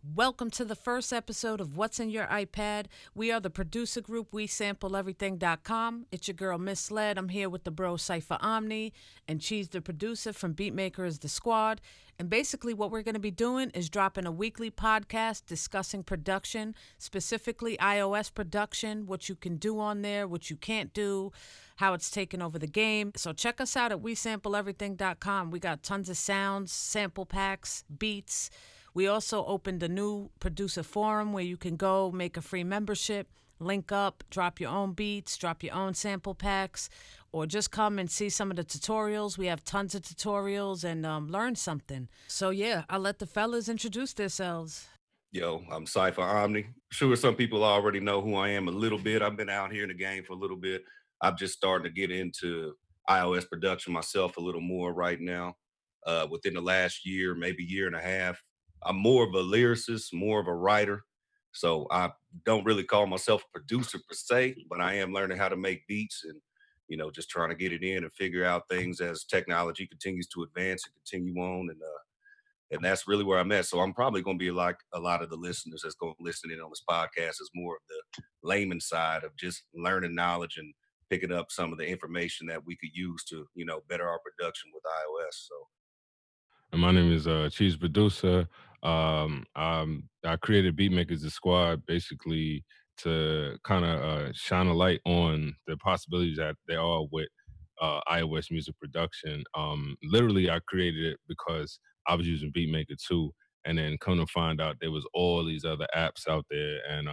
Welcome to the first episode of What's in Your iPad. We are the producer group WeSampleEverything.com. It's your girl MsLeD. I'm here with the bro Cypher Omni, and she's the producer from Beatmakeristhesquad. And basically, what we're going to be doing is dropping a weekly podcast discussing production, specifically iOS production, what you can do on there, what you can't do, how it's taken over the game. So check us out at WeSampleEverything.com. We got tons of sounds, sample packs, beats. We also opened a new producer forum where you can go make a free membership, link up, drop your own beats, drop your own sample packs, or just come and see some of the tutorials. We have tons of tutorials and learn something. So, yeah, I'll let the fellas introduce themselves. Yo, I'm Cypher Omni. Sure, some people already know who I am a little bit. I've been out here in the game for a little bit. I'm just starting to get into iOS production myself a little more right now. Within the last year, maybe year and a half, I'm more of a lyricist, more of a writer. So I don't really call myself a producer per se, but I am learning how to make beats and just trying to get it in and figure out things as technology continues to advance and continue on. And that's really where I'm at. So I'm probably going to be like a lot of the listeners that's going to listen in on this podcast is more of the layman side of just learning knowledge and picking up some of the information that we could use to, better our production with iOS. So And my name is Cheese Producer. I created Beatmakers the Squad basically to kind of shine a light on the possibilities that there are with iOS music production. Literally, I created it because I was using Beatmaker too, and then come to find out there was all these other apps out there, and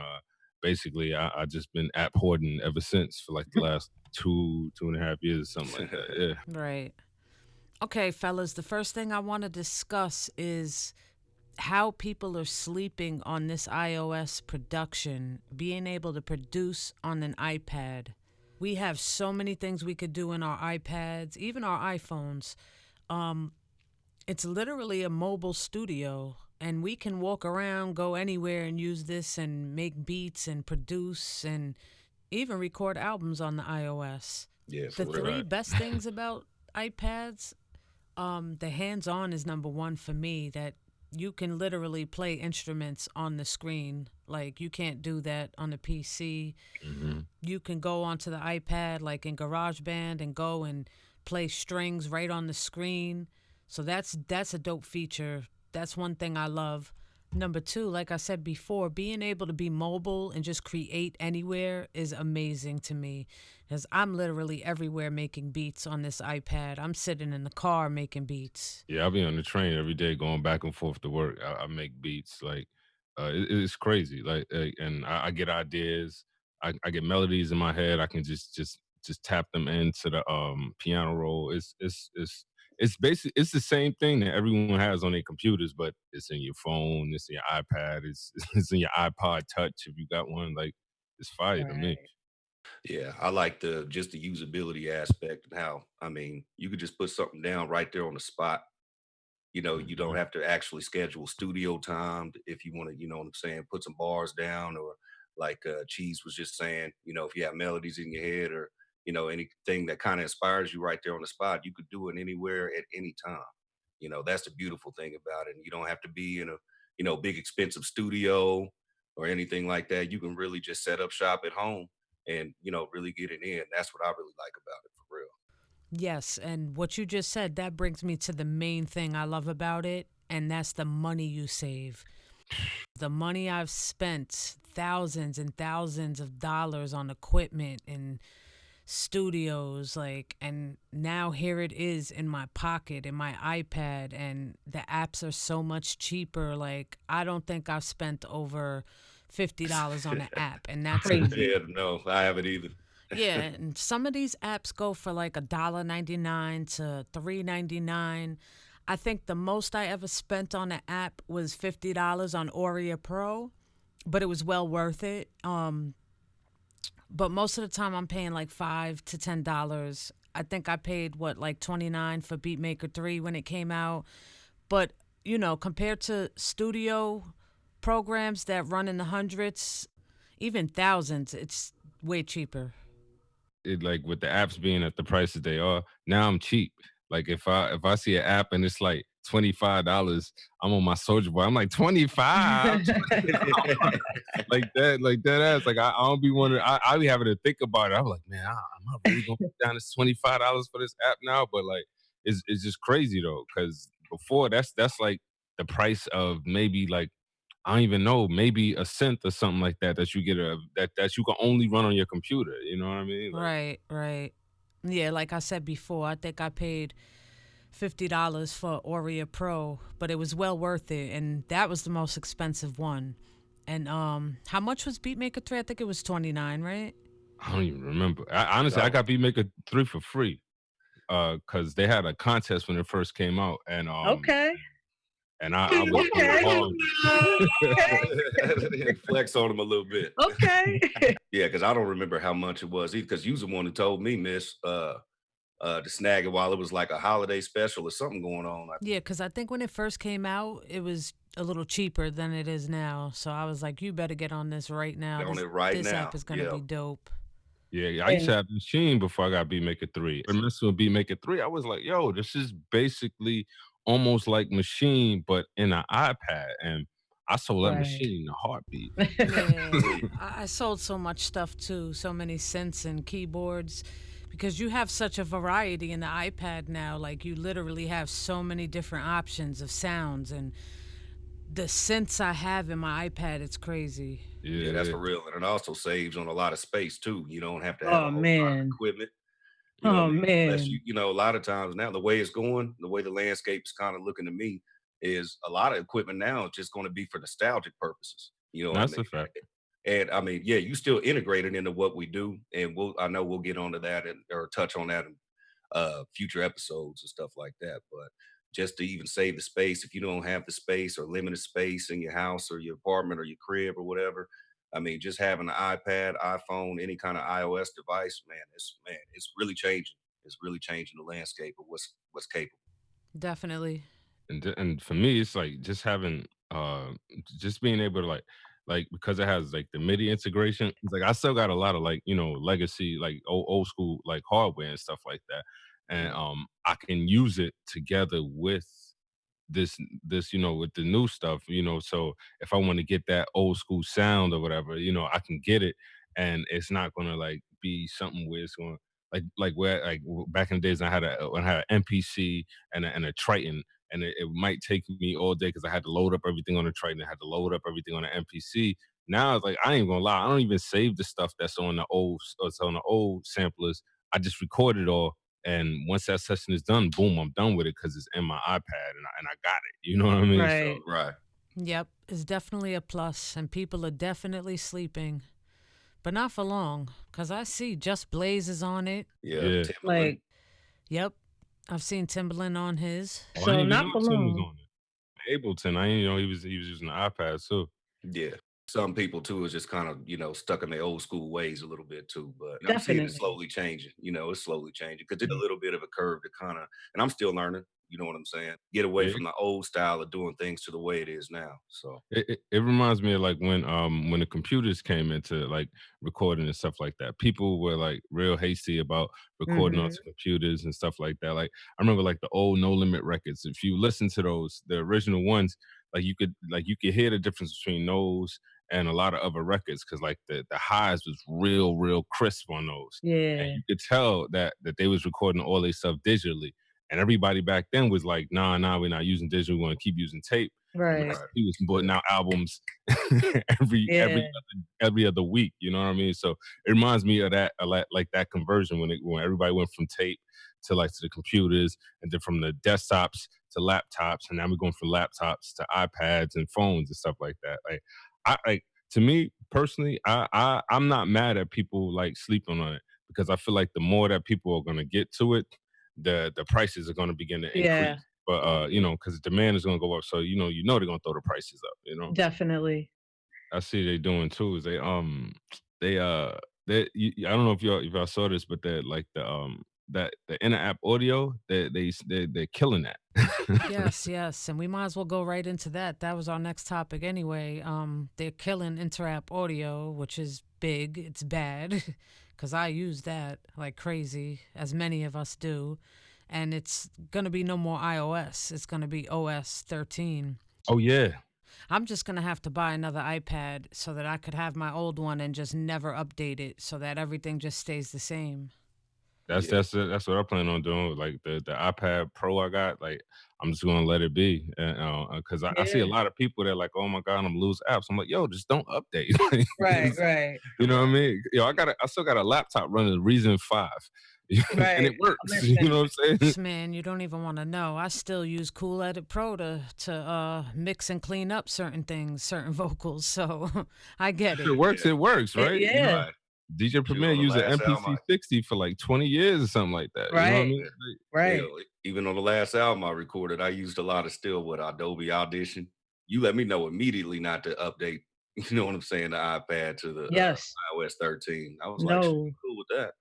basically, I just been app hoarding ever since for like the last 2.5 years or something like that. Yeah. Right. Okay, fellas, the first thing I want to discuss is how people are sleeping on this iOS production, being able to produce on an iPad. We have so many things we could do in our iPads, even our iPhones. Um, it's literally a mobile studio, and we can walk around, go anywhere, and use this and make beats and produce and even record albums on the iOS. yeah, The for real. three Right. best things about iPads, the hands-on is number one for me. That you can literally play instruments on the screen. Like you can't do that on the PC. Hmm. You can go onto the iPad, like in GarageBand, and go and play strings right on the screen. So that's a dope feature. That's one thing I love. Number two, like I said before, being able to be mobile and just create anywhere is amazing to me. Because I'm literally everywhere making beats on this iPad. I'm sitting in the car making beats. Yeah, I'll be on the train every day going back and forth to work. I make beats like it's crazy. And I get ideas. I get melodies in my head. I can just tap them into the piano roll. It's basically it's the same thing that everyone has on their computers, but it's in your phone. It's in your iPad. It's in your iPod Touch if you got one. Like it's fire to me. Right. Yeah, I like the usability aspect and how you could just put something down right there on the spot. You don't Hmm. have to actually schedule studio time if you want to, you know what I'm saying, put some bars down or like Cheese was just saying, if you have melodies in your head or, anything that kind of inspires you right there on the spot, you could do it anywhere at any time. That's the beautiful thing about it. And you don't have to be in a, big expensive studio or anything like that. You can really just set up shop at home and, really get it in. That's what I really like about it for real. Yes, and what you just said, that brings me to the main thing I love about it, and that's the money you save. The money I've spent, thousands and thousands of dollars on equipment and studios, like, and now here it is in my pocket, in my iPad, and the apps are so much cheaper. Like, I don't think I've spent over $50 on an app, and that's Crazy. Yeah, no, I haven't either. yeah, and some of these apps go for like $1.99 to $3.99. I think the most I ever spent on an app was $50 on Aurea Pro, but it was well worth it. But most of the time I'm paying like $5 to $10. I think I paid what, like 29 for Beatmaker 3 when it came out. But compared to studio programs that run in the hundreds, even thousands, it's way cheaper. It like with the apps being at the prices they are now, I'm cheap. Like if I see an app and it's like $25. I'm on my Soldier Boy. I'm like 25. Like that, like that ass. Like I don't be wondering. I be having to think about it. I'm like, man, am I really gonna put down this $25 for this app now? But like, it's just crazy though, because before that's like the price of maybe like I don't even know, maybe a cent or something like that that you get that you can only run on your computer. You know what I mean? Like Right, right. Yeah, like I said before, I think I paid $50 for Aurea Pro, but it was well worth it, and that was the most expensive one. And how much was Beatmaker 3? I think it was 29, right? I don't even remember. Honestly, I No. got Beatmaker 3 for free because they had a contest when it first came out, Okay. and I was going Okay. hard. Flex on him a little bit. Okay. Yeah, because I don't remember how much it was either. Because you was the one who told me, Miss, to snag it while it was like a holiday special or something going on. Yeah, because I think when it first came out, it was a little cheaper than it is now. So I was like, you better get on this right now. On This, it right this now. app is going to Yeah. be dope. Yeah, I used to And have Machine before I got Beatmaker 3. I remember with Beatmaker 3, I was like, yo, this is basically almost like Machine, but in an iPad. And I sold that right. machine in a heartbeat. Yeah, I sold so much stuff too, so many synths and keyboards, because you have such a variety in the iPad now. Like you literally have so many different options of sounds, and the synths I have in my iPad, it's crazy. Yeah, that's Yeah. for real. And it also saves on a lot of space too. You don't have to have Oh a whole lot of man. equipment. You know what I Oh mean? Unless man. you know, a lot of times now the way it's going, the way the landscape's kind of looking to me is a lot of equipment now is just going to be for nostalgic purposes. You know what I That's mean? a fact. And I mean, yeah, you still integrate it into what we do, and I know we'll get onto that or touch on that in future episodes and stuff like that. But just to even save the space, if you don't have the space or limited space in your house or your apartment or your crib or whatever, I mean, just having an iPad, iPhone, any kind of iOS device, it's really changing. It's really changing the landscape of what's capable. Definitely. And for me, it's like just having just being able to because it has like the MIDI integration. It's like I still got a lot of like legacy like old school like hardware and stuff like that, and Mhm. I can use it together with this with the new stuff, so if I want to get that old school sound or whatever, I can get it, and it's not gonna like be something where it's going like where back in the days when I had an MPC and a Triton, and it might take me all day because I had to load up everything on the Triton, I had to load up everything on the MPC. Now it's like I ain't gonna lie, I don't even save the stuff that's on the old samplers. I just record it all, and once that session is done, boom, I'm done with it because it's in my iPad, and I got it. You know what I mean? So Right. Right. Yep, it's definitely a plus, and people are definitely sleeping, but not for long, because I see Just Blaze is on it. Yeah. yeah. Timberland. Like Yep, I've seen Timberland on his. Oh, I so didn't even not know for Tim was long. on it. Ableton, I didn't know he was using the iPad too. Yeah. Some people too is just kind of, stuck in their old school ways a little bit too. But I'm seeing it Definitely. slowly changing. It's slowly changing because it's a little bit of a curve to kind of, and I'm still learning, you know what I'm saying? Get away Yeah, from the old style of doing things to the way it is now. So, it reminds me of like when the computers came into like recording and stuff like that. People were like real hasty about recording Hmm. onto computers and stuff like that. Like I remember like the old No Limit records. If you listen to those, the original ones, like you could hear the difference between those and a lot of other records because like the highs was real crisp on those, and Yeah. you could tell that they was recording all their stuff digitally. And everybody back then was like, nah, we're not using digital. We want to keep using tape. And Right. that's right. he was putting out albums every Yeah. every every other week. You know what I mean? So it reminds me of that a lot, like that conversion when everybody went from tape to the computers, and then from the desktops to laptops, and now we're going from laptops to iPads and phones and stuff like that. Like I like to me personally, I'm not mad at people like sleeping on it because I feel like the more that people are going to get to it, the prices are going to begin to Yeah. increase. But because demand is gonna go up, so they're gonna throw the prices up. Definitely. I see they doing too. Is I don't know if y'all saw this, but they're like that the inner app audio they're killing that. Yes, yes, and we might as well go right into that. That was our next topic anyway. They're killing Interapp Audio, which is big. It's bad, because I use that like crazy, as many of us do. and it's gonna be no more iOS. It's gonna be OS 13. Oh yeah, I'm just gonna have to buy another iPad so that I could have my old one and just never update it, so that everything just stays the same. that's Yeah, that's what I plan on doing with like the iPad Pro I got. Like I'm just gonna let it be, because I see a Yeah. lot of people that like, oh my god, I'm gonna lose apps. I'm like, yo, just don't update. Like, Right, just, right, you know what I right. mean? Yo, I still got a laptop running Reason 5, and right. it works. You Listen, know what I'm saying? Man, you don't even want to know. I still use Cool Edit Pro to mix and clean up certain things, certain vocals. So I get If it it. works, Yeah, it works, right? You know, yeah, right. DJ Shoot, Premier on the used an last album, MPC 60 for like 20 years or something like that. You know what I right, mean? yeah, right. hell, even on the last album I recorded, I used a lot of still with Adobe Audition. You let me know immediately not to update, you know what I'm saying, the iPad to the Yes. iOS 13. I was like, should be No. cool with that.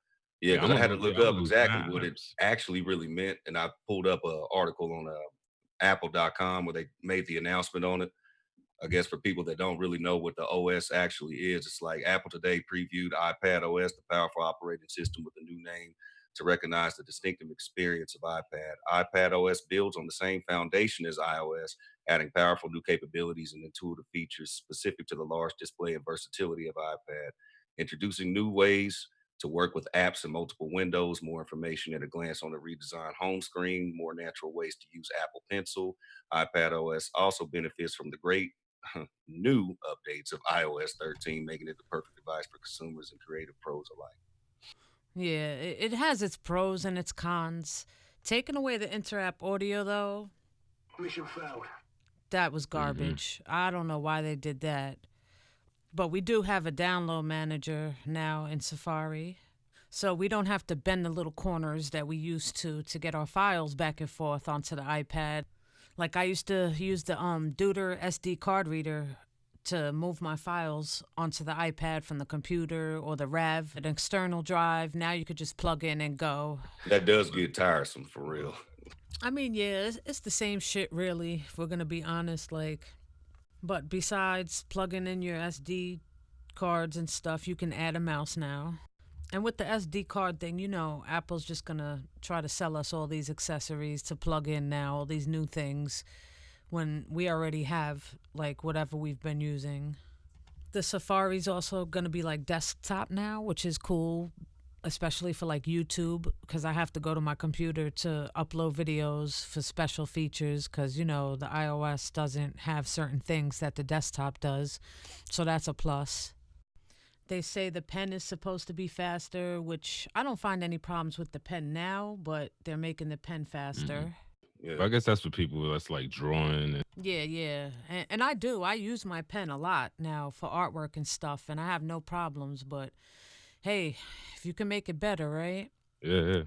Yeah, Yeah, because I had to yeah, look I'm gonna up lose exactly mad what it apps. actually really meant. And I pulled up an article on Apple.com where they made the announcement on it. I guess for people that don't really know what the OS actually is, it's like Apple today previewed iPad OS, the powerful operating system with a new name to recognize the distinctive experience of iPad. iPad OS builds on the same foundation as iOS, adding powerful new capabilities and intuitive features specific to the large display and versatility of iPad, introducing new ways to work with apps in multiple windows, more information at a glance on the redesigned home screen, more natural ways to use Apple Pencil. iPad OS also benefits from the great new updates of iOS 13, making it the perfect device for consumers and creative pros alike. Yeah, it has its pros and its cons. Taking away the inter-app audio though, Mission failed. that was Hmm. garbage. I don't know why they did that. But we do have a download manager now in Safari. So we don't have to bend the little corners that we used to get our files back and forth onto the iPad. Like I used to use the Deuter SD card reader to move my files onto the iPad from the computer or the RAV, an external drive. Now you could just plug in and go. That does get tiresome for real. I mean, yeah, it's the same shit, really, if we're gonna be honest. Like, but besides plugging in your SD cards and stuff, you can add a mouse now. And with the SD card thing, Apple's just gonna try to sell us all these accessories to plug in now, all these new things, when we already have like whatever we've been using. The Safari's also gonna be like desktop now, which is cool, especially for like YouTube, because I have to go to my computer to upload videos for special features, because the iOS doesn't have certain things that the desktop does. So that's a plus. They say the pen is supposed to be faster, which I don't find any problems with the pen now, but they're making the pen Hmm. faster. Yeah. But I guess that's for people that's like drawing. And Yeah, yeah. And I do. I use my pen a lot now for artwork and stuff, and I have no problems. But hey, if you can make it better, right? yeah,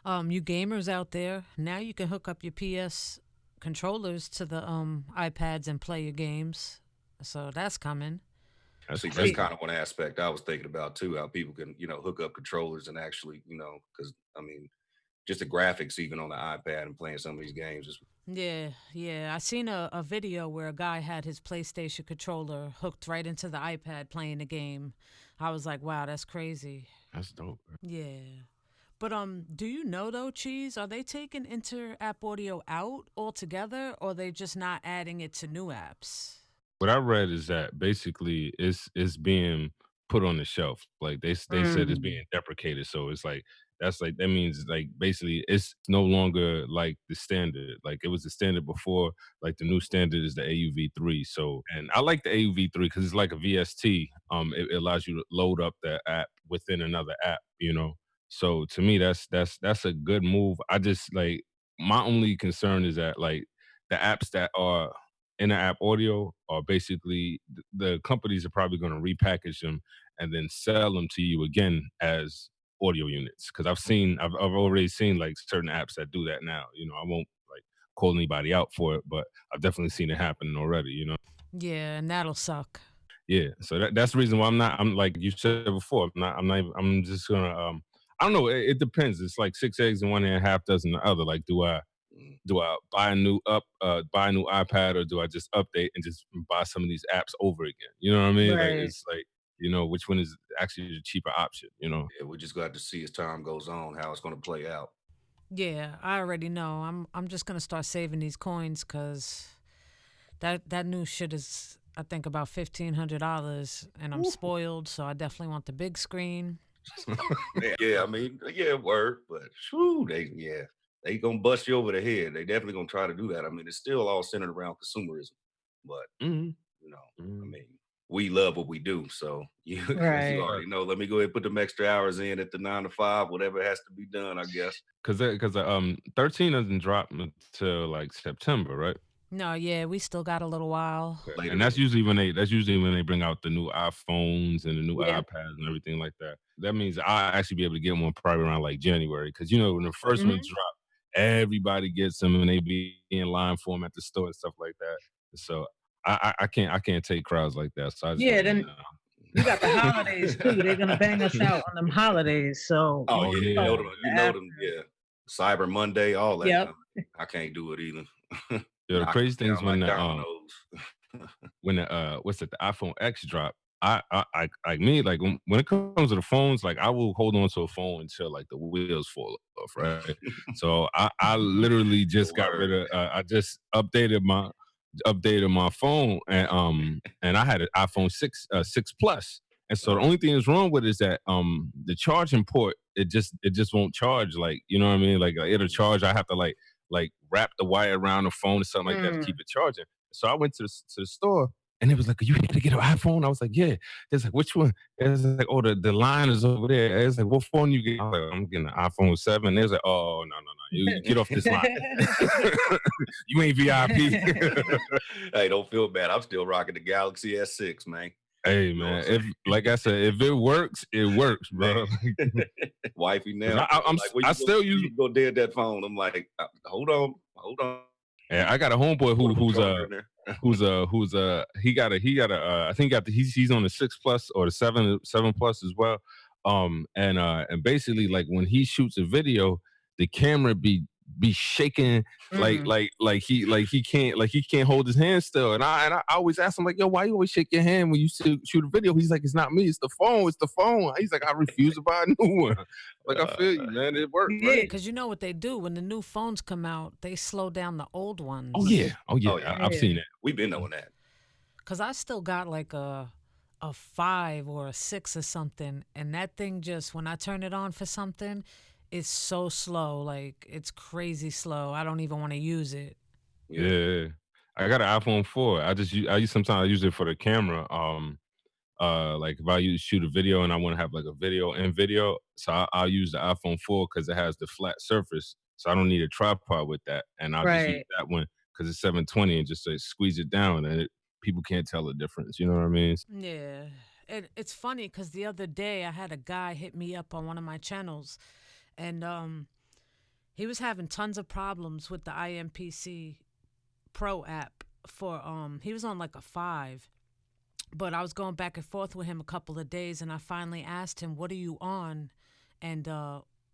yeah, You gamers out there, now you can hook up your PS controllers to the iPads and play your games. So that's coming. that's See, that's crazy. kind of one aspect I was thinking about too, how people can, hook up controllers and actually, because I mean, just the graphics even on the iPad and playing some of these games is Yeah, yeah. I seen a video where a guy had his PlayStation controller hooked right into the iPad playing the game. I was like, wow, that's crazy. That's dope. Bro. Yeah. But do you know though, Cheese? Are they taking inter-app audio out altogether, or they just not adding it to new apps? What I read is that basically it's being put on the shelf. Like they said it's Mm. being deprecated. So it's like that's like that means like basically it's no longer like the standard. Like it was the standard before. Like the new standard is the AUV3. So and I like the AUV3 because it's like a VST. It allows you to load up the app within another app. So to me that's a good move. I just like my only concern is that like the apps that are in the app audio are basically the companies are probably going to repackage them and then sell them to you again as audio units. Because I've already seen like certain apps that do that now. I won't like call anybody out for it, but I've definitely seen it happening already. Yeah, and that'll suck. Yeah. So that's the reason why I'm like you said before. I'm just gonna I don't know. It depends. It's like six eggs in one hand, half dozen the other. Like, mm, do I buy a new iPad, or do I just update and just buy some of these apps over again? You know what I mean? Like Right. it's like, which one is actually the cheaper option? yeah, we just got to see as time goes on how it's going to play out. Yeah, I already know. I'm just gonna start saving these coins because that new shit is I think about $1,500, and I'm spoiled, so I definitely want the big screen. Yeah, I mean, yeah, word, but shoo, they gonna bust you over the head. They definitely gonna try to do that. I mean, it's still all centered around consumerism, but Hmm. you know, I mean, we love what we do, so you as you Right. already know. Let me go ahead and put them extra hours in at the 9 to 5, whatever has to be done, I guess. Because 13 doesn't drop until like September, right? No, yeah, we still got a little while. Okay. And Later in that's the usually when they bring out the new iPhones and the new Yeah. iPads and everything like that. That means I actually be able to get one probably around like January, because when the first Mhm. ones drop, everybody gets them and they be in line for them at the store and stuff like that. So I can't take crowds like that. So I just be Yeah, like, then nah. we got the holidays too. They're gonna bang us out on them holidays. So Oh Oh yeah, yeah. you know them, yeah. Cyber Monday, all that Yep. kind of I can't do it either. Yeah, the Knock crazy them thing is down like dominoes. when the what's it, the iPhone X drop, I me like when it comes to the phones, like I will hold on to a phone until like the wheels fall off, right? So I literally just got rid Word. of I just updated my phone, and I had an iPhone 6 Plus. And so the only thing that's wrong with it is that the charging port, it just won't charge, like, you know what I mean? Like it'll charge. I have to like wrap the wire around the phone or something like that to keep Mm. it charging. So I went to the store and it was like, "Are you here to get an iPhone?" I was like, "Yeah." It's like, "Which one?" It's like, "Oh, the line is over there." It's like, "What phone you get?" I was like, "I'm getting an iPhone 7." It's like, "Oh, no, no, no. You get off this line. You ain't VIP." Hey, don't feel bad. I'm still rocking the Galaxy S6, man. Hey, You know man. what If like I said, if it works, it works, I'm saying? bro. Man. Wifey 'Cause now, I, probably I'm like, where I you still where use. you go dead that phone? I'm like, hold on. Yeah, I got a homeboy who Portable who's charger in there. I think he's on the 6 Plus or the 7 Plus as well. And basically, like, when he shoots a video, the camera be shaking, like Mm. he can't hold his hand still. And I always ask him, like, "Yo, why you always shake your hand when you shoot a video?" He's like, "It's not me, it's the phone, it's the phone." He's like, "I refuse to buy a new one." Like, I feel Uh, you, man. It worked, Yeah, right? Yeah. because you know what they do when the new phones come out, they slow down the old Oh ones. yeah, oh oh yeah, yeah, I've Yeah. seen it. we've been knowing that. Cause I still got like a 5 or a 6 or something, and that thing just when I turn it on for something, it's so slow, like it's crazy slow. I don't even want to use it. Yeah. Yeah, I got an iPhone 4. I use sometimes I use it for the camera. Like if I shoot a video and I want to have like a video and video, so I'll use the iPhone 4 because it has the flat surface, so I don't need a tripod with that, and I'll just use Right. that one because it's 720 and just squeeze it down, and people can't tell the difference. You know what I mean? Yeah. It's funny because the other day I had a guy hit me up on one of my channels, and he was having tons of problems with the IMPC Pro app for he was on like a 5, but I was going back and forth with him a couple of days, and I finally asked him, "What are you on?" and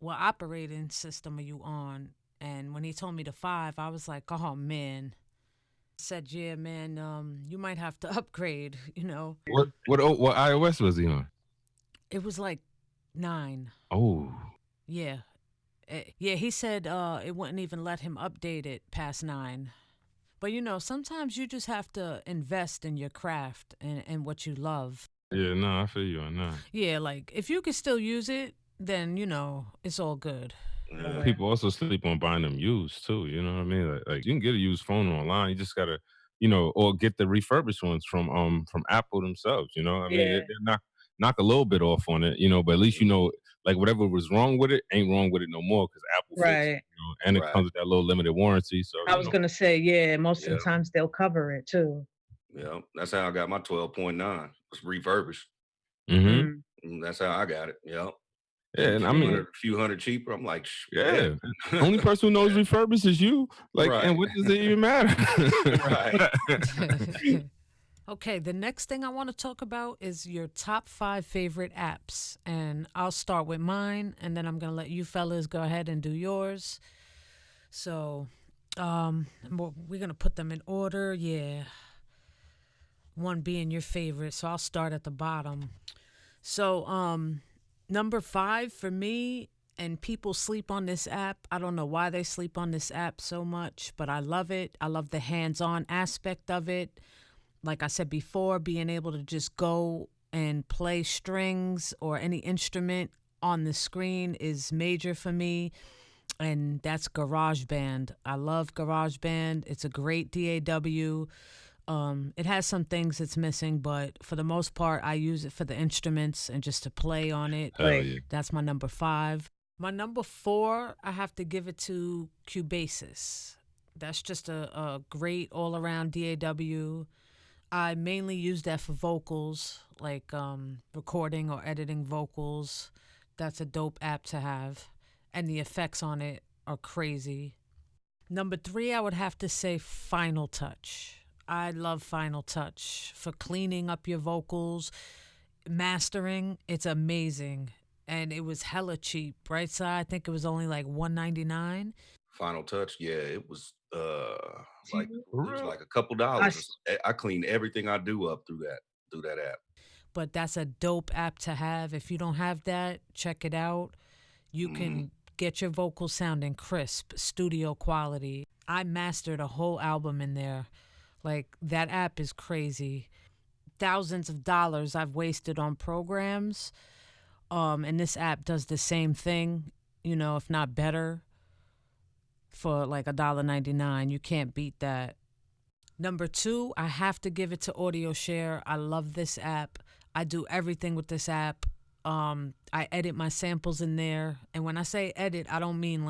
what operating system are you on? And when he told me the 5, I was like, "Oh man." Said, "Yeah, man, you might have to upgrade." What iOS was he on? It was like 9. Oh, Yeah. Yeah, he said it wouldn't even let him update it past 9. But sometimes you just have to invest in your craft and what you love. yeah, no, I feel you on that. Yeah, like if you can still use it, then it's all good. Yeah. Right. People also sleep on buying them used too. You know what I mean? Like you can get a used phone online. You just gotta, or get the refurbished ones from Apple themselves. You know, what I mean, Yeah. they knock a little bit off on it. But at least like whatever was wrong with it ain't wrong with it no more because Apple fixed it. Right. And it Right. comes with that little limited warranty. So I was gonna say, yeah, most of Yeah. the times they'll cover it too. Yeah. That's how I got my 12.9. It's refurbished. hmm Mm. That's how I got it. Yep. yeah, A and I few mean, hundred, cheaper. I'm like, bet. yeah, only person who knows refurbish is you. Like, Right. and what does it even matter? Right. Okay, the next thing I want to talk about is your top 5 favorite apps. And I'll start with mine, and then I'm going to let you fellas go ahead and do yours. So, we're going to put them in order. Yeah. One being your favorite. So I'll start at the bottom. So, number 5 for me And people sleep on this app. I don't know why they sleep on this app so much, but I love it. I love the hands-on aspect of it. Like I said before, being able to just go and play strings or any instrument on the screen is major for me. And that's GarageBand. I love GarageBand. It's a great DAW. It has some things it's missing, but for the most part, I use it for the instruments and just to play on it. Hell yeah. That's my number 5. My number 4, I have to give it to Cubasis. That's just a great all-around DAW. I mainly use that for vocals, like recording or editing vocals. That's a dope app to have. And the effects on it are crazy. Number 3, I would have to say Final Touch. I love Final Touch for cleaning up your vocals, mastering. It's amazing. And it was hella cheap, right? So I think it was only like $199. Final Touch, yeah, it was like it For was real? like a couple I, dollars. s- I clean everything I do up through that app. But that's a dope app to have. If you don't have that, check it out. You Hmm. can get your vocals sounding crisp, studio quality. I mastered a whole album in there. Like, that app is crazy. Thousands of dollars I've wasted on programs. And this app does the same thing, if not better, for like $1.99. You can't beat that. Number 2, I have to give it to AudioShare. I love this app. I do everything with this app. I edit my samples in there. And when I say edit, I don't mean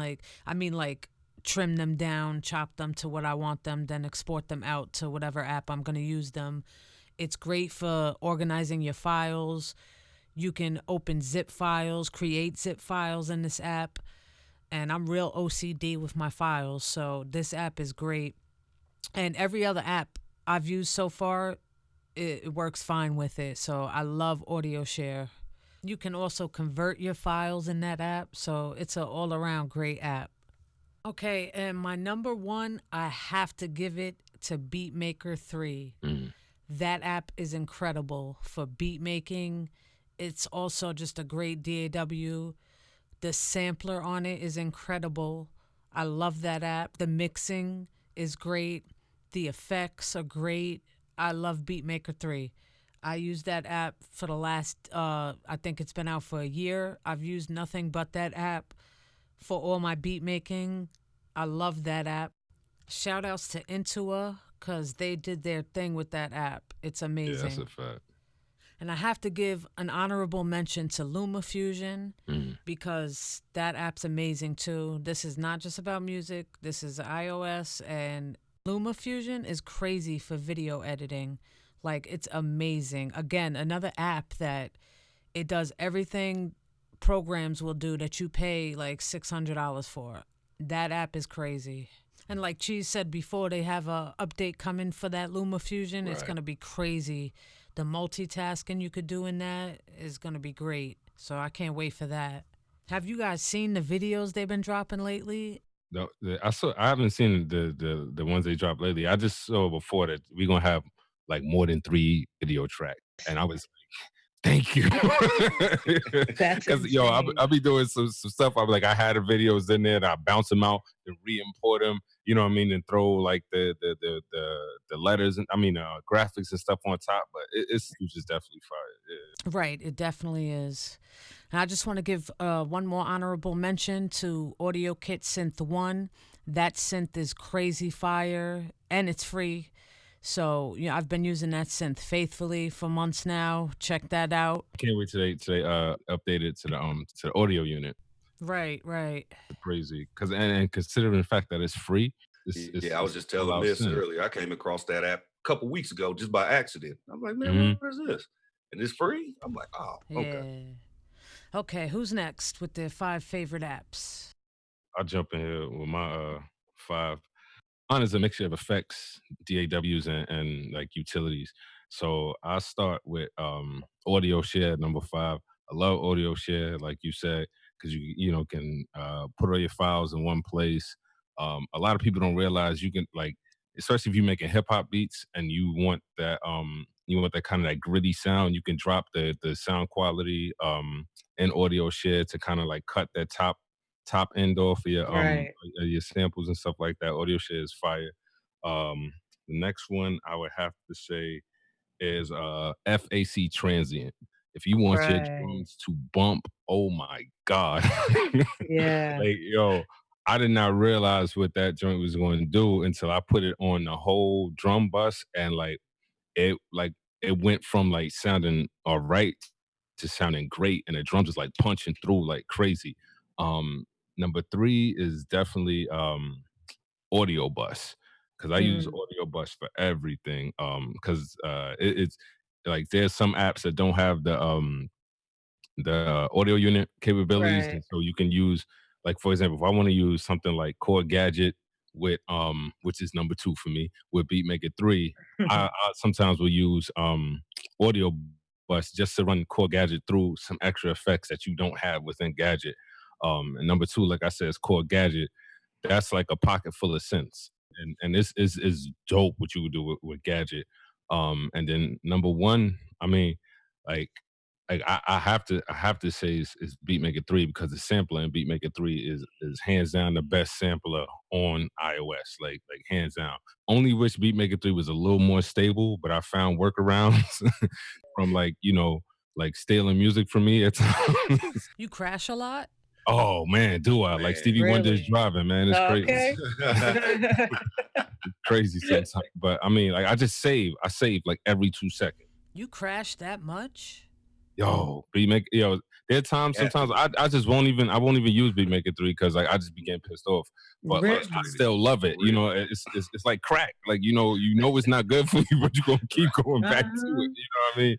I mean like trim them down, chop them to what I want them, then export them out to whatever app I'm going to use them. It's great for organizing your files. You can open zip files, create zip files in this app. And I'm real OCD with my files, so this app is great. And every other app I've used so far, it works fine with it. So I love AudioShare. You can also convert your files in that app, so it's an all-around great app. Okay, and my number 1, I have to give it to Beatmaker 3. Mm. That app is incredible for beat making. It's also just a great DAW. The sampler on it is incredible. I love that app. The mixing is great. The effects are great. I love Beatmaker 3. I use that app for the last, I think it's been out for a year. I've used nothing but that app for all my beat making. I love that app. Shout outs to Intua because they did their thing with that app. It's Yeah, that's amazing. a fact. And I have to give an honorable mention to LumaFusion Mm. because that app's amazing too. This is not just about music, this is iOS, and LumaFusion is crazy for video editing. Like, it's amazing. Again, another app that it does everything programs will do that you pay like $600 for. That app is crazy. And like Cheese said before, they have a update coming for that LumaFusion. It's Right. going to be crazy. The multitasking you could do in that is going to be great. So I can't wait for that. Have you guys seen the videos they've been dropping lately? No, I haven't seen the ones they dropped lately. I just saw before that we're gonna have like more than 3 video tracks, and I was thank you. That's Because insane. I'll be doing some stuff. I'm like, I had the videos in there, and I bounce them out and re-import them. You know what I mean? And throw like the letters and graphics and stuff on top. But it's just definitely fire. Right, it definitely is. And I just want to give one more honorable mention to Audio Kit Synth 1. That synth is crazy fire and it's free. So, I've been using that synth faithfully for months now. Check that out. Can't wait today update it to the audio unit. Right. Crazy because and considering the fact that it's free, Yeah, I was just telling allows Miss synth. earlier. I came across that app a couple weeks ago just by accident. I'm like, man, Mhm. what is this? And it's free. I'm like, oh, okay. Yeah. Okay, who's next with their 5 favorite apps? I'll jump in here with my 5. Mine is a mixture of effects, DAWs, and like utilities. So I start with Audio Share number 5. I love Audio Share, like you said, because you can put all your files in one place. A lot of people don't realize you can, like, especially if you're making hip hop beats and you want that you want that kind of like gritty sound, you can drop the sound quality and audio share to kind of like cut that top end off of Right. your samples and stuff like that. Audio share is fire. The next one I would have to say is FAC transient. If you want your Right. drums to bump, oh my god. Yeah. Like, yo, I did not realize what that joint was going to do until I put it on the whole drum bus, and like it went from like sounding all right to sounding great, and the drums is like punching through like crazy. Number three is definitely audio bus, because I use Mm, audio bus for everything. Because it's like there's some apps that don't have the audio unit capabilities, right. and so you can use, like, for example, if I want to use something like Core Gadget with which is number two for me, with Beatmaker 3, I sometimes will use audio bus just to run Core Gadget through some extra effects that you don't have within Gadget. And number two, like I said, is Core Gadget. That's like a pocket full of synths, and this is dope what you would do with Gadget. And then number one, I mean, like I have to say is Beatmaker 3, because the sampler in Beatmaker 3 is hands down the best sampler on iOS, like hands down. Only wish Beatmaker 3 was a little more stable, but I found workarounds from, like, like stealing music from me at times. You crash a lot? Oh man, do I? Like Man. Stevie Wonder's Really? driving, man. It's crazy. Okay. Crazy sometimes. But I mean, like I save like every 2 seconds. You crash that much? Yo, there are times Yeah, sometimes I just I won't even use Beatmaker 3, because like I just be getting pissed off. But like I frustrated. still love it. For real. It's like crack. Like, it's not good for you, but you're gonna keep going back to it. Uh-huh. You know what I mean?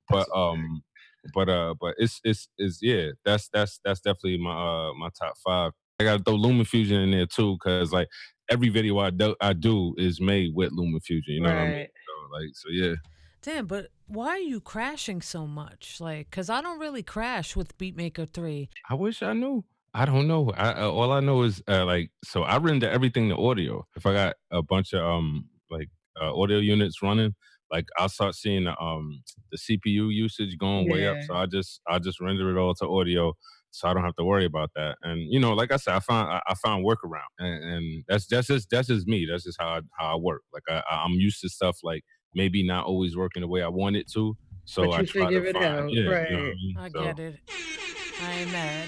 That's But a fact. but it's yeah, that's definitely my top five. I gotta throw LumaFusion in there too, because like every video I do is made with LumaFusion. You know what I mean? Right. So yeah. Damn, but why are you crashing so much? Like, cause I don't really crash with Beatmaker 3. I wish I knew. I don't know. All I know is so I render everything to audio. If I got a bunch of audio units running, like I'll start seeing the CPU usage going way up. Yeah. So I just render it all to audio, so I don't have to worry about that. And like I said, I found workaround, and that's just me. That's just how I work. Like I'm used to stuff like maybe not always working the way I want it to. So But I you try to figure it find, out. yeah, you know what I Right. mean. I So. get it. I ain't mad.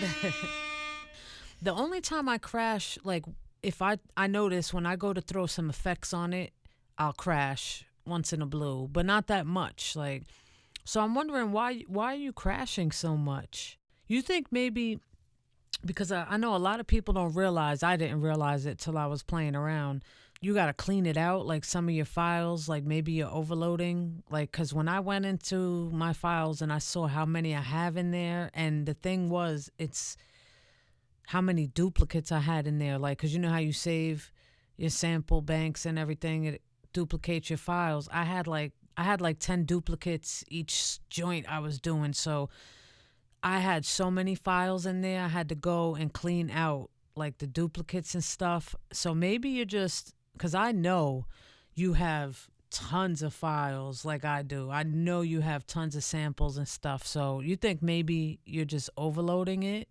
The only time I crash, like, if I notice when I go to throw some effects on it, I'll crash once in a blue, but not that much. Like, so I'm wondering why are you crashing so much? You think maybe because I know a lot of people don't realize, I didn't realize it till I was playing around. You got to clean it out, like some of your files, like maybe you're overloading. Like, because when I went into my files and I saw how many I have in there, and the thing was, it's how many duplicates I had in there. Like, because you know how you save your sample banks and everything, it duplicates your files. I had like 10 duplicates each joint I was doing. So I had so many files in there. I had to go and clean out like the duplicates and stuff. So maybe you're just, because I know you have tons of files like I do. I know you have tons of samples and stuff. So you think maybe you're just overloading it?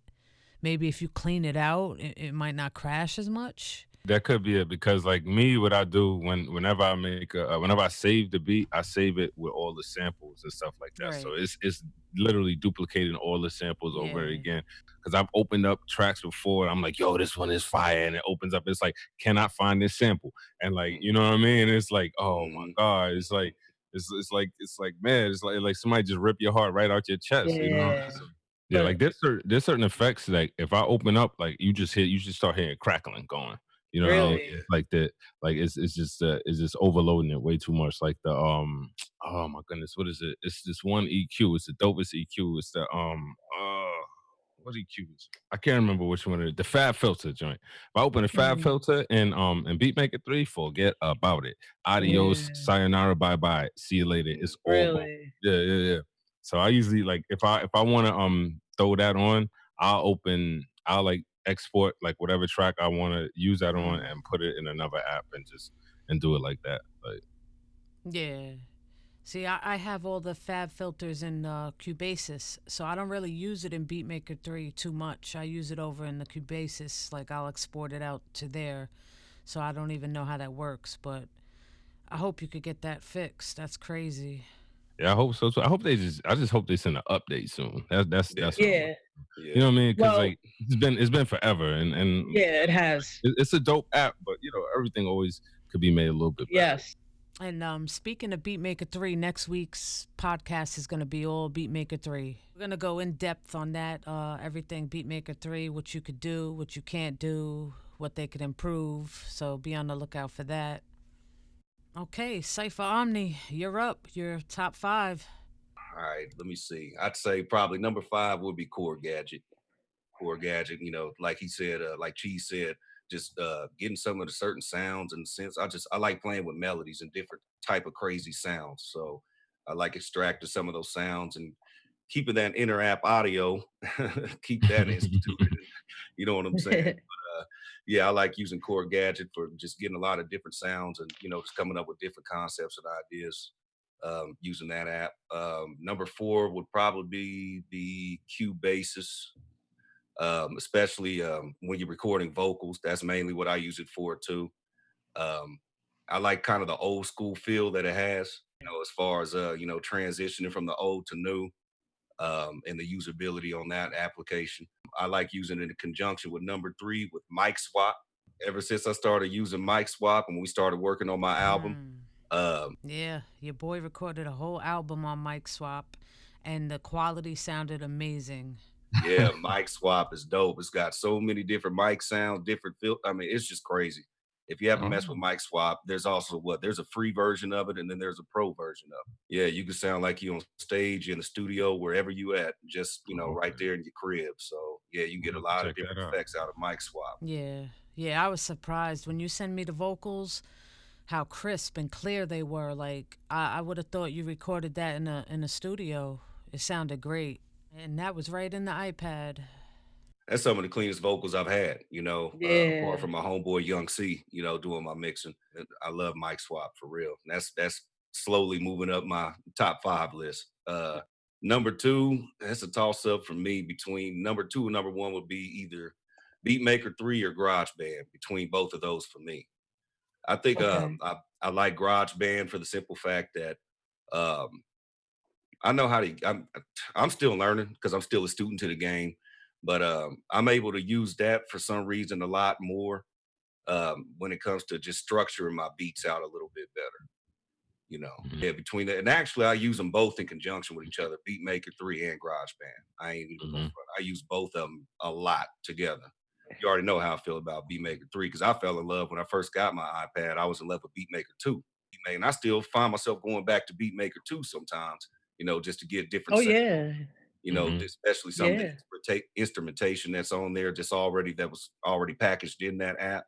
Maybe if you clean it out, it might not crash as much. That could be it, because like me, what I do whenever I whenever I save the beat, I save it with all the samples and stuff like that. So Right. it's literally duplicating all the samples over Yeah. again. Because I've opened up tracks before, I'm like, yo, this one is fire, and it opens up. It's like, cannot find this sample, and like, you know what I mean? It's like, oh my Mhm. god, it's like man, it's like somebody just rip your heart right out your chest, you know? Yeah. So yeah, But like there's certain effects, like if I open up, like you just start hearing crackling going. You know what I mean? really, Yeah. Like that, like it's just overloading it way too much. Like the oh my goodness, what is it? It's this one EQ. It's the dopest EQ. It's the what EQ is it? I can't remember which one it is. The Fab Filter joint. If I open the Fab mm, Filter and Beatmaker 3, forget about it. Adios, yeah, sayonara, bye bye. See you later. It's all gone. really, Yeah, yeah, yeah. So I usually, like, if I want to throw that on, I'll like export like whatever track I want to use that on Mm. and put it in another app and do it like that. Like, Yeah. See, I have all the fab filters in Cubasis, so I don't really use it in Beatmaker 3 too much. I use it over in the Cubasis, like I'll export it out to there, so I don't even know how that works, but I hope you could get that fixed. That's crazy. Yeah, I hope so too. I just hope they send an update soon. Yeah, That's what I'm Yeah. looking. You know what I mean? Because Well, like it's been forever, and yeah, it has. it's a dope app, but everything always could be made a little bit better. Yes. And speaking of Beatmaker 3, next week's podcast is going to be all Beatmaker 3. We're going to go in depth on that, everything Beatmaker 3, what you could do, what you can't do, what they could improve. So be on the lookout for that. Okay, Cypher Omni, you're up. You're top 5. All right, let me see. I'd say probably number 5 would be Core Gadget. Core Gadget, like he said, like Cheese said, just getting some of the certain sounds and sense. I like playing with melodies and different type of crazy sounds. So I like extracting some of those sounds and keeping that inner app audio, keep that instituted. You know what I'm saying? Yeah, I like using Core Gadget for just getting a lot of different sounds and just coming up with different concepts and ideas. Using that app. Number 4 would probably be the Cubasis, especially when you're recording vocals. That's mainly what I use it for too. Um, I like kind of the old school feel that it has, as far as transitioning from the old to new, and the usability on that application. I like using it in conjunction with number 3 with Mic Swap. Ever since I started using Mic Swap and we started working on my album, Yeah, your boy recorded a whole album on Mic Swap, and the quality sounded amazing. yeah, Mic Swap is dope. It's got so many different mic sounds, different feel. I mean, it's just crazy. If you haven't messed with Oh, Mic Swap, there's also there's a free version of it, and then there's a pro version of it. Yeah, you can sound like you on stage in the studio, wherever you at, just right okay. there in your crib. So yeah, you can I'm get a gonna have lot to of check different that out. effects out of Mic Swap. Yeah, yeah, I was surprised when you send me the vocals, how crisp and clear they were. Like I would have thought you recorded that in a studio. It sounded great, and that was right in the iPad. That's some of the cleanest vocals I've had, apart Yeah. from my homeboy Young C, doing my mixing. I love Mic Swap for real. And that's slowly moving up my top 5 list. Number 2, that's a toss up for me between number 2 and number 1 would be either Beatmaker 3 or GarageBand, between both of those for me. I think Okay. I like GarageBand for the simple fact that um, I know how to. I'm still learning because I'm still a student to the game, but I'm able to use that for some reason a lot more when it comes to just structuring my beats out a little bit better. Mhm, Yeah, between that and actually I use them both in conjunction with each other, Beatmaker 3 and GarageBand. I ain't even gonna mhm. front. I use both of them a lot together. You already know how I feel about Beatmaker 3 because I fell in love when I first got my iPad. I was in love with Beatmaker 2. And I still find myself going back to Beatmaker 2 sometimes, just to get different Oh sounds, yeah. Mhm. especially some of the Yeah. instrumentation that's on there that was already packaged in that app.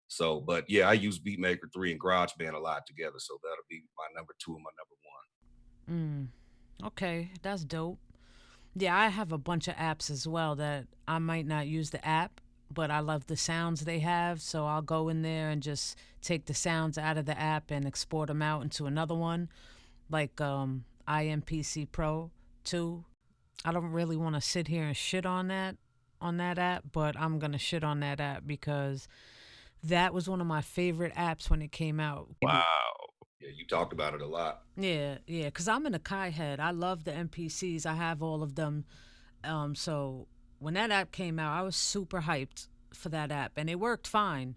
So, but yeah, I use Beatmaker 3 and GarageBand a lot together. So that'll be my number 2 and my number 1. Mm, okay, that's dope. Yeah, I have a bunch of apps as well that I might not use the app, but I love the sounds they have. So I'll go in there and just take the sounds out of the app and export them out into another one, like IMPC Pro 2. I don't really want to sit here and shit on that app, but I'm gonna shit on that app because that was one of my favorite apps when it came out. Wow. Yeah, you talked about it a lot. Yeah, yeah, because I'm an Akai head. I love the NPCs. I have all of them. So when that app came out, I was super hyped for that app, and it worked fine.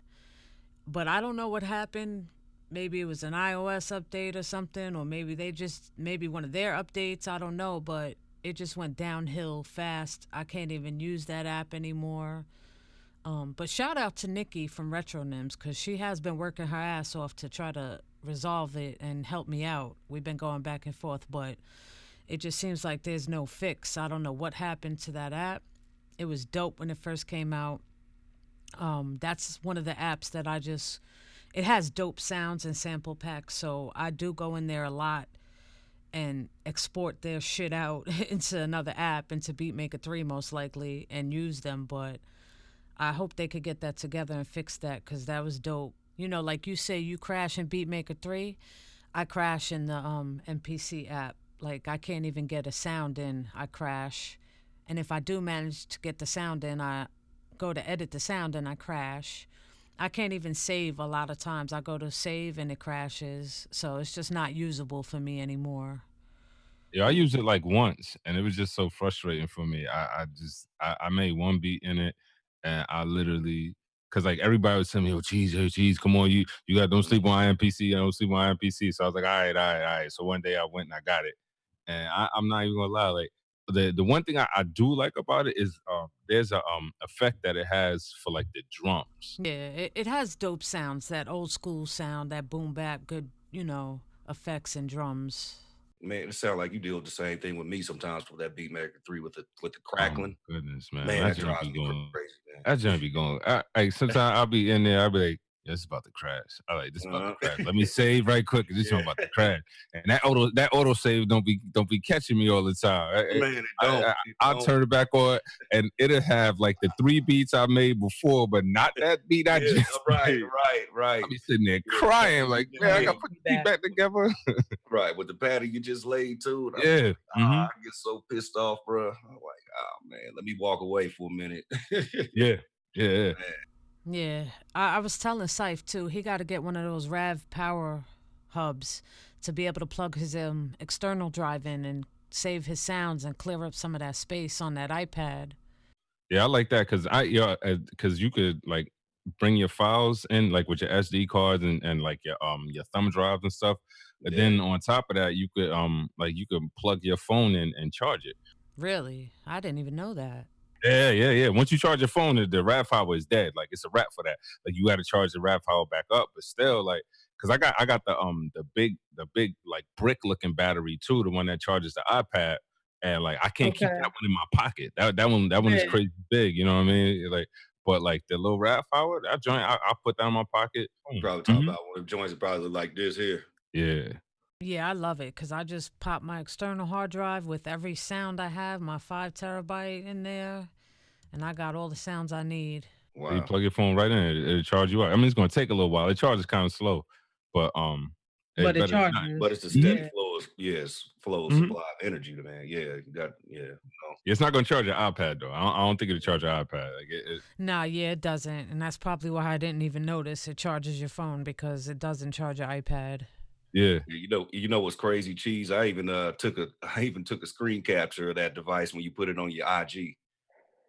But I don't know what happened. Maybe it was an iOS update or something, or maybe one of their updates. I don't know, but it just went downhill fast. I can't even use that app anymore. But shout out to Nikki from Retronyms because she has been working her ass off to try to resolve it and help me out. We've been going back and forth, but it just seems like there's no fix. I don't know what happened to that app. It was dope when it first came out. That's one of the apps that it has dope sounds and sample packs. So I do go in there a lot and export their shit out into another app, into Beatmaker 3 most likely, and use them. But I hope they could get that together and fix that because that was dope. Like you say, you crash in Beatmaker 3. I crash in the MPC app. Like I can't even get a sound in. I crash. And if I do manage to get the sound in, I go to edit the sound and I crash. I can't even save a lot of times. I go to save and it crashes. So it's just not usable for me anymore. Yeah, I used it like once, and it was just so frustrating for me. I made one beat in it, and I literally, cause like everybody was telling me, "Oh, cheese, hey, cheese, come on, you got don't sleep on IMPC, don't sleep on IMPC." So I was like, "All right, all right, all right." So one day I went and I got it, and I'm not even gonna lie, like the one thing I do like about it is there's a effect that it has for like the drums. Yeah, it has dope sounds, that old school sound, that boom bap, good, effects and drums. Man, it sounds like you deal with the same thing with me sometimes with that Beatmaker 3 with the Oh my crackling. goodness, man. Man, That that joint drives be me going. crazy, man. That joint be going. Like sometimes I'll be in there, I'll be like, yeah, this is about to crash. I like this about to crash. Let me save right quick. This Yeah. joint about to crash. And that auto save don't be catching me all the time. Man, it don't. I'll turn it back on and it'll have like the 3 beats I made before, but not that beat I Yeah, just right, made. right. I'll be sitting there Yeah, crying like, you man, just I laid. gotta put the beat back together. Right, with the patty you just laid too. And I'm like, Yeah. I get so pissed off, bro. I'm like, oh man, let me walk away for a minute. Yeah. Yeah. Man, Yeah, I was telling Syph too. He got to get one of those Rav Power hubs to be able to plug his external drive in and save his sounds and clear up some of that space on that iPad. Yeah, I like that because because you could like bring your files in like with your SD cards and like your thumb drives and stuff. And yeah, then on top of that, you could plug your phone in and charge it. Really, I didn't even know that. Yeah, yeah, yeah. Once you charge your phone, the RAV power is dead. Like it's a wrap for that. Like you got to charge the RAV power back up, but still, like, cause I got the big like brick looking battery too, the one that charges the iPad, and like I can't keep Okay. that one in my pocket. That one is Yeah. crazy big. You know what I mean? Like, but like the little RAV power, that joint, I put that in my pocket. Boom. probably talking Mhm. about one of the joints that probably look like this here. Yeah. Yeah, I love it because I just pop my external hard drive with every sound I have, my 5 terabyte in there, and I got all the sounds I need. So you Wow. plug your phone right in, it'll charge you up. I mean, it's gonna take a little while. It charges kind of slow, but it's But it better than not. But charges. it's a steady Mhm. Yeah. flow of flow of Mhm. supply of energy, man. Yeah, you got no. It's not gonna charge your iPad though. I don't think it'll charge your iPad. Like Nah, yeah, it doesn't, and that's probably why I didn't even notice it charges your phone because it doesn't charge your iPad. yeah. Yeah, you know what's crazy, cheese? I even took a screen capture of that device when you put it on your IG.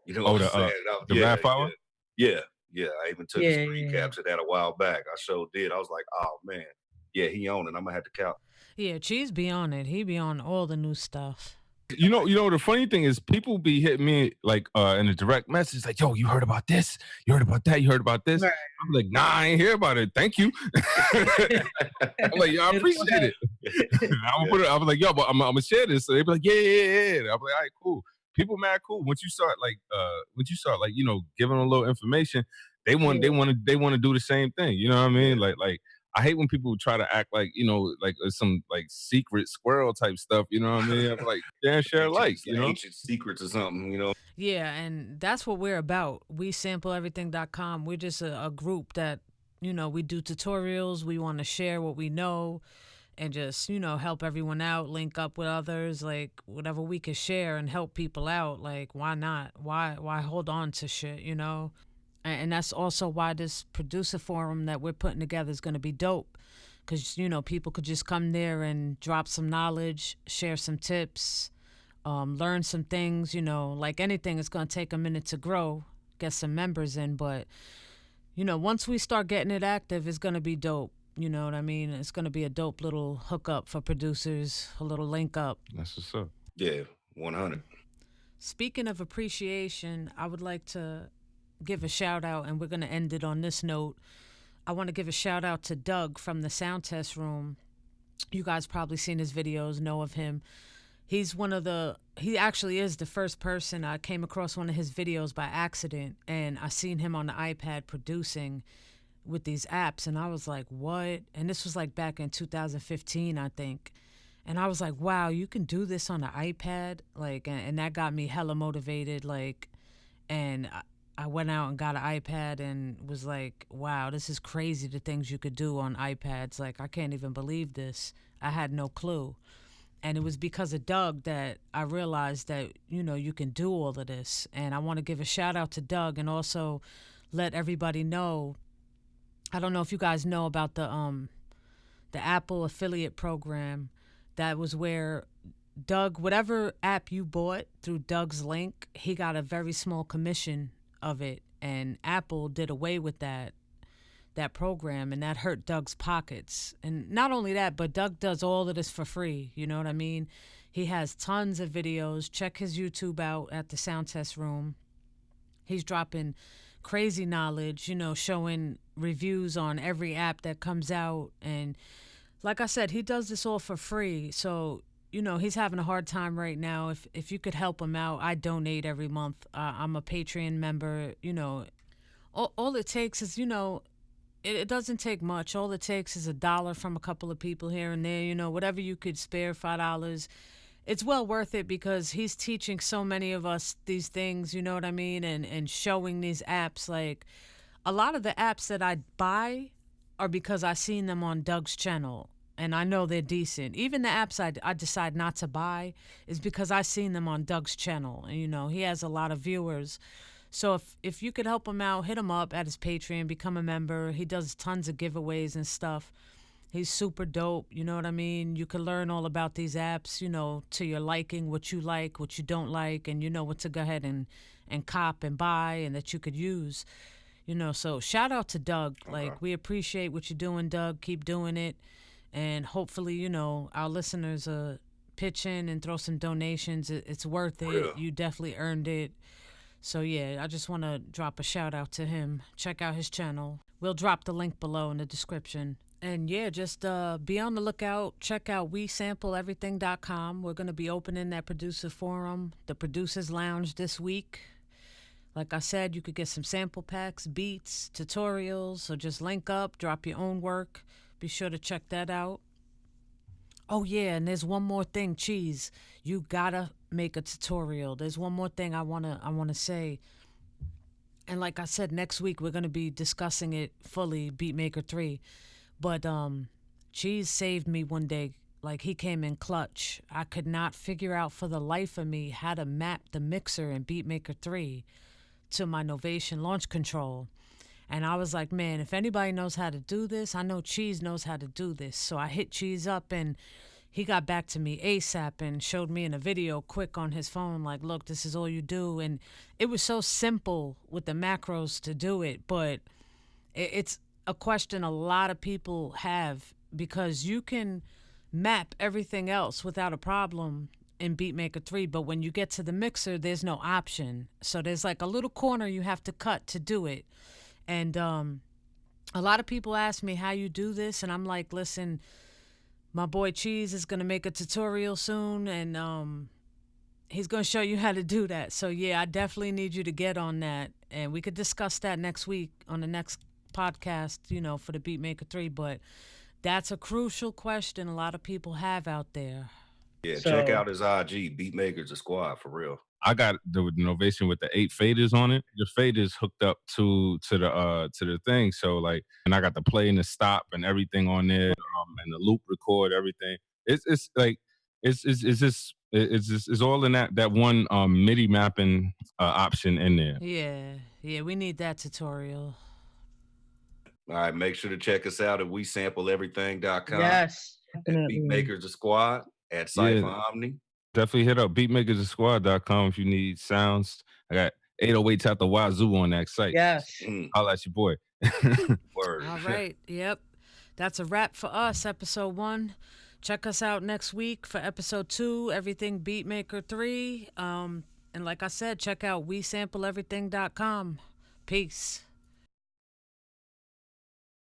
You know Oh, what I'm the saying? the Yeah, RAV power. yeah. I even took a Yeah. screen Yeah. capture of that a while back. I sure did. I was like, oh man, yeah, he on it. I'm gonna have to count. Yeah, Cheese be on it. He be on all the new stuff. You know. The funny thing is, people be hitting me like in a direct message, like, "Yo, you heard about this? You heard about that? You heard about this?" Right. I'm like, "Nah, I ain't hear about it. Thank you." I'm like, "Yo, I It don't appreciate it." I'm gonna Yeah, put it. I was like, "Yo, but I'm gonna share this." So they be like, "Yeah, yeah, yeah." I'm like, "All right, cool." People mad cool once you start like giving them a little information, they want they Yeah. want to they want to do the same thing. You know what I yeah. mean? Like I hate when people try to act like like some like secret squirrel type stuff. You know what I mean? I'm like, damn, share alike. Some ancient secrets or something, you know. Yeah, and that's what we're about. WeSampleEverything.com. We're just a group that, we do tutorials. We want to share what we know and just, help everyone out, link up with others, like whatever we could share and help people out. Like, why not? Why hold on to shit? And that's also why this producer forum that we're putting together is going to be dope. Because, people could just come there and drop some knowledge, share some tips, learn some things. Like anything, it's going to take a minute to grow, get some members in. But, once we start getting it active, it's going to be dope. You know what I mean? It's going to be a dope little hookup for producers, a little link up. That's what's up. Yeah, 100. Speaking of appreciation, I would like to give a shout out, and we're going to end it on this note. I want to give a shout out to Doug from the Sound Test Room. You guys probably seen his videos, know of him. He actually is the first person I came across one of his videos by accident, and I seen him on the iPad producing with these apps, and I was like, what? And this was like back in 2015, I think. And I was like, wow, you can do this on the iPad? Like, and that got me hella motivated. Like, and I went out and got an iPad and was like, wow, this is crazy, the things you could do on iPads. Like, I can't even believe this. I had no clue. And it was because of Doug that I realized that, you can do all of this. And I want to give a shout out to Doug and also let everybody know. I don't know if you guys know about the Apple affiliate program. That was where Doug, whatever app you bought through Doug's link, he got a very small commission of it, and Apple did away with that program, and that hurt Doug's pockets. And not only that, but Doug does all of this for free. You know what I mean? He has tons of videos. Check his YouTube out at the Sound Test Room. He's dropping crazy knowledge, showing reviews on every app that comes out. And like I said, he does this all for free. So, he's having a hard time right now. If you could help him out, I donate every month. I'm a Patreon member. All it takes is, it doesn't take much. All it takes is $1 from a couple of people here and there, whatever you could spare, $5. It's well worth it because he's teaching so many of us these things, you know what I mean? And showing these apps. Like, a lot of the apps that I buy are because I seen them on Doug's channel and I know they're decent. Even the apps I decide not to buy is because I seen them on Doug's channel. And, he has a lot of viewers. So if you could help him out, hit him up at his Patreon, become a member. He does tons of giveaways and stuff. He's super dope, you know what I mean? You can learn all about these apps, to your liking, what you like, what you don't like, and you know what to go ahead and cop and buy and that you could use. So shout out to Doug. Like, we appreciate what you're doing, Doug. Keep doing it. And hopefully, our listeners pitch in and throw some donations. It's worth it. Yeah. You definitely earned it. So, yeah, I just want to drop a shout out to him. Check out his channel. We'll drop the link below in the description. And, yeah, just be on the lookout. Check out WeSampleEverything.com. We're going to be opening that producer forum, the Producers Lounge, this week. Like I said, you could get some sample packs, beats, tutorials, so just link up, drop your own work. Be sure to check that out. Oh, yeah, and there's one more thing, Cheese. You gotta make a tutorial. There's one more thing I wanna say. And like I said, next week we're gonna be discussing it fully, Beatmaker 3. But Cheese saved me one day. Like, he came in clutch. I could not figure out for the life of me how to map the mixer in Beatmaker 3 to my Novation launch control. And I was like, man, if anybody knows how to do this, I know Cheese knows how to do this. So I hit Cheese up and he got back to me ASAP and showed me in a video quick on his phone, like, look, this is all you do. And it was so simple with the macros to do it, but it's a question a lot of people have because you can map everything else without a problem in Beatmaker 3, but when you get to the mixer, there's no option. So there's like a little corner you have to cut to do it. And a lot of people ask me how you do this, and I'm like, listen, my boy Cheese is going to make a tutorial soon, and he's going to show you how to do that. So, yeah, I definitely need you to get on that, and we could discuss that next week on the next podcast, for the Beatmaker 3, but that's a crucial question a lot of people have out there. Yeah, check out his IG, Beatmakeristhesquad, for real. I got the Novation with the 8 faders on it. The faders hooked up to the thing. So, like, and I got the play and the stop and everything on there, and the loop record, everything. It's like it's all in that one MIDI mapping option in there. Yeah, we need that tutorial. All right, make sure to check us out at WeSampleEverything.com. Yes, At definitely. Beatmakeristhesquad, at Cypher Omni. Definitely hit up Beatmakeristhesquad.com if you need sounds. I got 808s out the wazoo on that site. Yes. Holla at your boy. Word. All right. Yep. That's a wrap for us, episode 1. Check us out next week for episode 2, Everything Beatmaker 3. And like I said, check out WeSampleEverything.com. Peace.